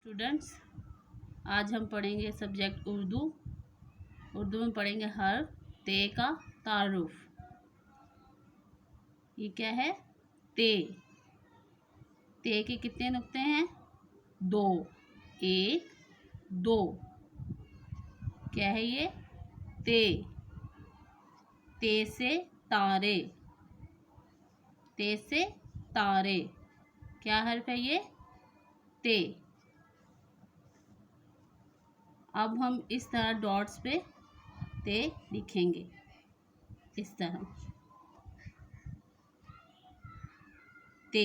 Students, आज हम पढ़ेंगे सब्जेक्ट उर्दू। उर्दू में पढ़ेंगे हर्फ ते का तारुफ। ये क्या है? ते। ते के कितने नुक्ते हैं? 2, 1, 2। क्या है ये? ते। ते से तारे। ते से तारे। क्या हर्फ है ये? ते। अब हम इस तरह डॉट्स पे ते लिखेंगे, इस तरह ते।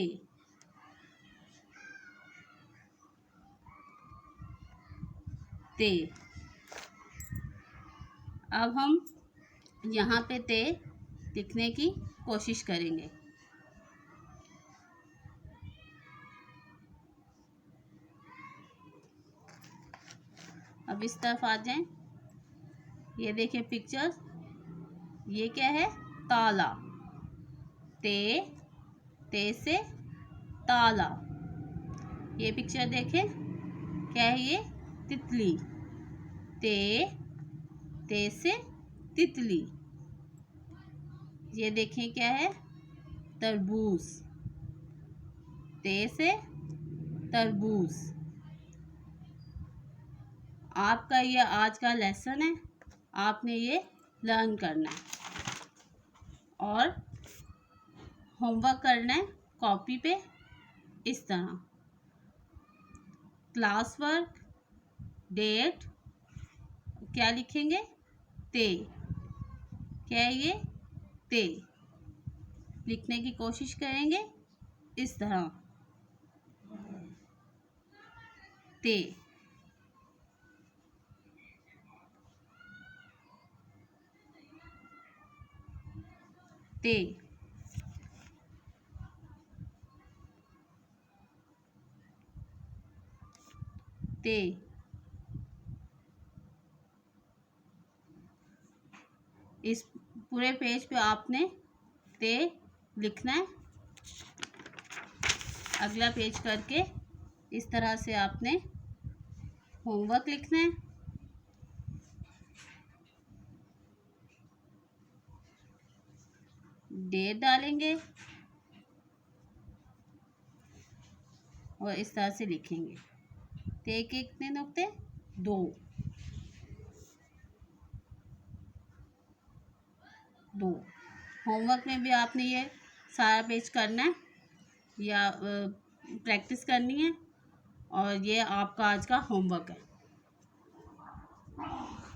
ते। अब हम यहाँ पे ते लिखने की कोशिश करेंगे। अब इस तरफ आ जाएं। ये देखिए पिक्चर, ये क्या है? ताला। ते, ते से ताला। ये पिक्चर देखें, क्या है ये? तितली। ते, ते से तितली। ये देखें क्या है? तरबूज। ते से तरबूज। आपका ये आज का लेसन है, आपने ये लर्न करना है और होमवर्क करना है कॉपी पे इस तरह। क्लास वर्क, डेट, क्या लिखेंगे? ते। क्या है ये? ते। लिखने की कोशिश करेंगे इस तरह, ते। ते। ते। इस पूरे पेज पे आपने ते लिखना है। अगला पेज करके इस तरह से आपने होमवर्क लिखना है। डेट डालेंगे और इस तरह से लिखेंगे। ते के कितने नुक्ते? 2, 2। होमवर्क में भी आपने ये सारा पेज करना है या प्रैक्टिस करनी है, और ये आपका आज का होमवर्क है।